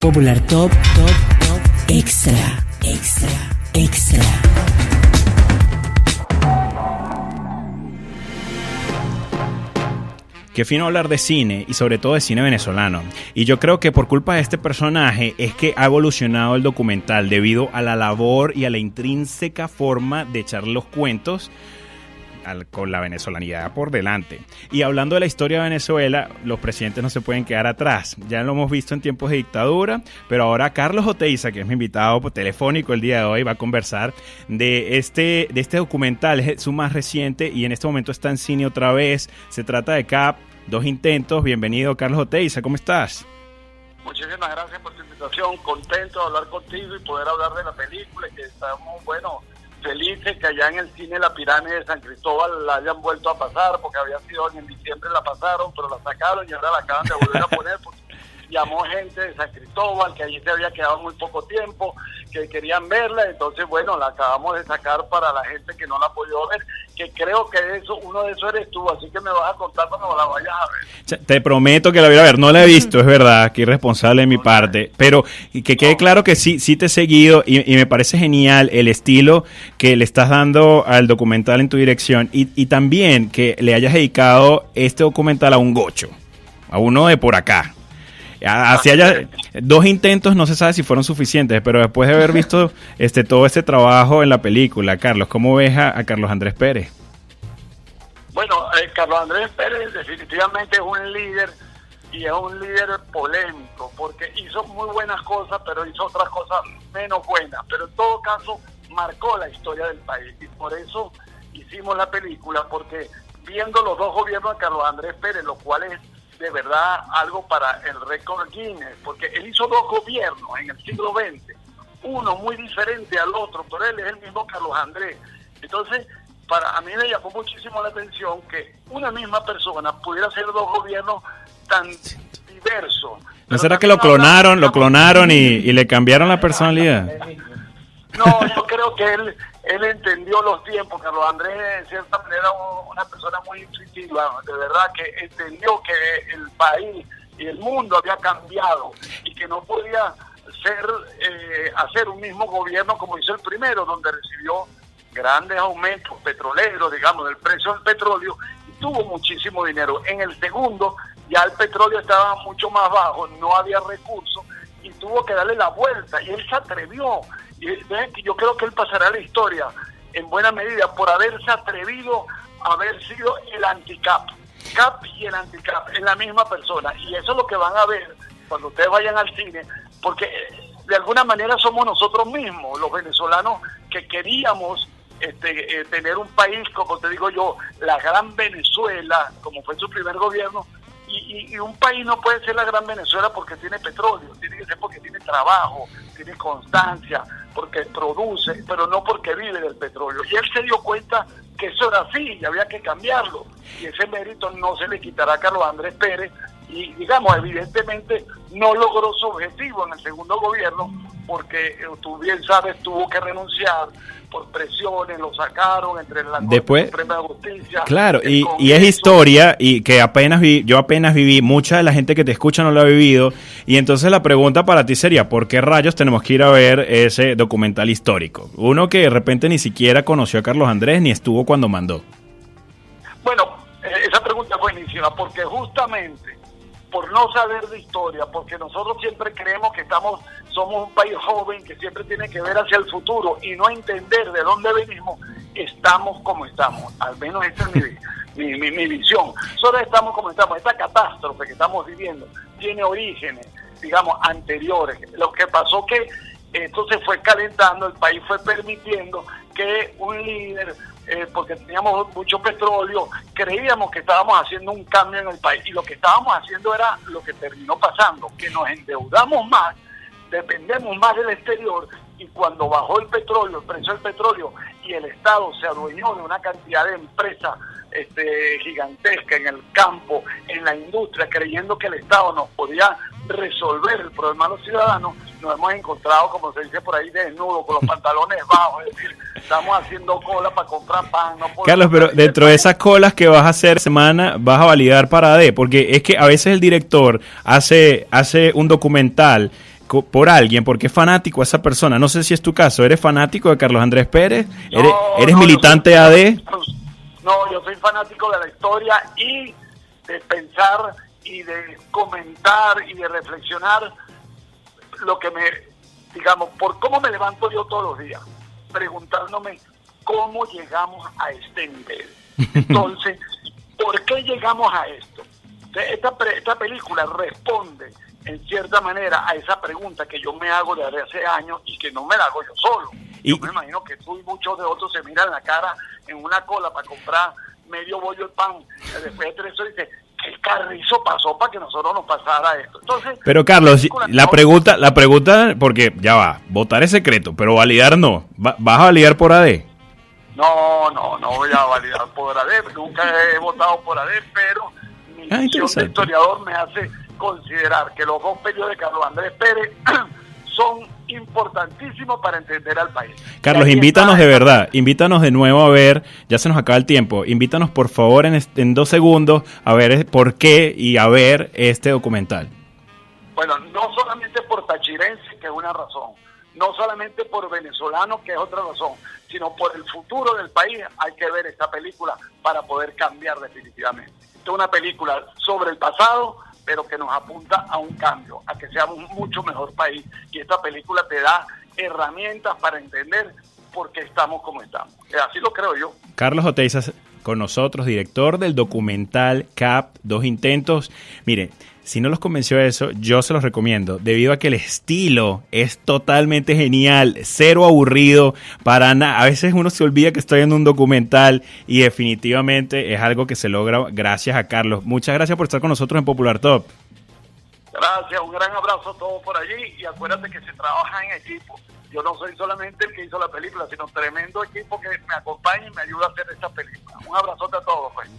Popular Top Extra. Qué fino hablar de cine y sobre todo de cine venezolano. Y yo creo que por culpa de este personaje es que ha evolucionado el documental debido a la labor y a la intrínseca forma de echar los cuentos con la venezolanidad por delante. Y hablando de la historia de Venezuela, los presidentes no se pueden quedar atrás. Ya lo hemos visto en tiempos de dictadura, pero ahora Carlos Oteiza, que es mi invitado telefónico el día de hoy, va a conversar de este documental. Es su más reciente y en este momento está en cine otra vez. Se trata de CAP, 2 intentos. Bienvenido, Carlos Oteiza, ¿cómo estás? Muchísimas gracias por tu invitación. Contento de hablar contigo y poder hablar de la película, que estamos, felices que allá en el cine La Pirámide de San Cristóbal la hayan vuelto a pasar, porque había sido en diciembre, la pasaron, pero la sacaron y ahora la acaban de volver a poner, porque llamó gente de San Cristóbal, que allí se había quedado muy poco tiempo, que querían verla, entonces la acabamos de sacar para la gente que no la ha podido ver, que creo que uno de esos eres tú, así que me vas a contar cuando la vayas a ver. Te prometo que la voy a ver, no la he visto, es verdad, que irresponsable de mi parte, pero que quede claro que sí te he seguido y me parece genial el estilo que le estás dando al documental en tu dirección y también que le hayas dedicado este documental a un gocho, a uno de por acá. Hacia allá, 2 intentos, no se sabe si fueron suficientes, pero después de haber visto todo este trabajo en la película, Carlos, ¿cómo ves a Carlos Andrés Pérez? Bueno, Carlos Andrés Pérez definitivamente es un líder y es un líder polémico, porque hizo muy buenas cosas, pero hizo otras cosas menos buenas, pero en todo caso marcó la historia del país y por eso hicimos la película, porque viendo los 2 gobiernos de Carlos Andrés Pérez, lo cual es de verdad algo para el récord Guinness, porque él hizo 2 gobiernos en el siglo XX, uno muy diferente al otro, pero él es el mismo Carlos Andrés. Entonces, a mí me llamó muchísimo la atención que una misma persona pudiera hacer 2 gobiernos tan diversos. ¿No será que lo clonaron y le cambiaron la personalidad? No, yo creo que él entendió los tiempos. Carlos Andrés, de cierta manera, una persona muy intuitiva, de verdad que entendió que el país y el mundo había cambiado y que no podía hacer un mismo gobierno como hizo el primero, donde recibió grandes aumentos petroleros, del precio del petróleo, y tuvo muchísimo dinero. En el segundo, ya el petróleo estaba mucho más bajo, no había recursos, y tuvo que darle la vuelta, y él se atrevió. Y yo creo que él pasará a la historia en buena medida por haberse atrevido a haber sido el anti-CAP. CAP y el anti-CAP en la misma persona, y eso es lo que van a ver cuando ustedes vayan al cine, porque de alguna manera somos nosotros mismos, los venezolanos, que queríamos tener un país, como te digo yo, la gran Venezuela, como fue su primer gobierno, y un país no puede ser la gran Venezuela porque tiene petróleo, tiene que ser porque tiene trabajo, tiene constancia, porque produce, pero no porque vive del petróleo. Y él se dio cuenta que eso era así y había que cambiarlo. Y ese mérito no se le quitará a Carlos Andrés Pérez y, evidentemente no logró su objetivo en el segundo gobierno porque, tú bien sabes, tuvo que renunciar por presiones, lo sacaron entre la Corte Suprema de Justicia. Claro, y es historia y que yo apenas viví, mucha de la gente que te escucha no lo ha vivido, y entonces la pregunta para ti sería, ¿por qué rayos tenemos que ir a ver ese documental histórico? Uno que de repente ni siquiera conoció a Carlos Andrés ni estuvo cuando mandó. Bueno, esa pregunta es buenísima, porque justamente por no saber de historia, porque nosotros siempre creemos que somos un país joven que siempre tiene que ver hacia el futuro y no entender de dónde venimos, estamos como estamos. Al menos esa es mi visión. Solo estamos como estamos. Esta catástrofe que estamos viviendo tiene orígenes, anteriores. Lo que pasó que esto se fue calentando, el país fue permitiendo que un líder, porque teníamos mucho petróleo, creíamos que estábamos haciendo un cambio en el país, y lo que estábamos haciendo era lo que terminó pasando, que nos endeudamos más, dependemos más del exterior, y cuando bajó el petróleo, el precio del petróleo, y el Estado se adueñó de una cantidad de empresas gigantesca en el campo, en la industria, creyendo que el Estado nos podía resolver el problema de los ciudadanos, nos hemos encontrado, como se dice por ahí, desnudos, con los pantalones bajos, es decir, estamos haciendo cola para comprar pan. No Carlos, pero dentro de esas colas que vas a hacer semana, vas a validar para porque es que a veces el director hace un documental por alguien, porque es fanático a esa persona. No sé si es tu caso. ¿Eres fanático de Carlos Andrés Pérez? ¿Eres No, militante AD? No, yo soy fanático de la historia y de pensar y de comentar y de reflexionar lo que digamos, por cómo me levanto yo todos los días, preguntándome cómo llegamos a este nivel. Entonces, ¿por qué llegamos a esto? Esta película responde en cierta manera a esa pregunta que yo me hago desde hace años y que no me la hago yo solo. Yo me imagino que tú y muchos de otros se miran la cara en una cola para comprar medio bollo de pan. Después de 3 horas dice, ¿qué carrizo pasó para que nosotros nos pasara esto? Entonces, pero Carlos, la pregunta, porque ya va, votar es secreto, pero validar no. ¿Vas a validar por AD? No voy a validar por AD, nunca he votado por AD, pero mi misión de historiador me hace considerar que los 2 periodos de Carlos Andrés Pérez son importantísimos para entender al país. Carlos, invítanos de verdad, invítanos de nuevo a ver, ya se nos acaba el tiempo, invítanos por favor en 2 segundos a ver por qué y a ver este documental. Bueno, no solamente por tachirense, que es una razón, no solamente por venezolano, que es otra razón, sino por el futuro del país. Hay que ver esta película para poder cambiar definitivamente. Esta es una película sobre el pasado, pero que nos apunta a un cambio, a que seamos un mucho mejor país. Y esta película te da herramientas para entender por qué estamos como estamos. Así lo creo yo. Carlos Oteiza con nosotros, director del documental CAP, 2 intentos. Mire, si no los convenció eso, yo se los recomiendo, debido a que el estilo es totalmente genial, cero aburrido, para nada. A veces uno se olvida que está viendo un documental y definitivamente es algo que se logra gracias a Carlos. Muchas gracias por estar con nosotros en Popular Top. Gracias, un gran abrazo a todos por allí y acuérdate que se trabaja en equipo. Yo no soy solamente el que hizo la película, sino tremendo equipo que me acompaña y me ayuda a hacer esta película. Un abrazote a todos, pues.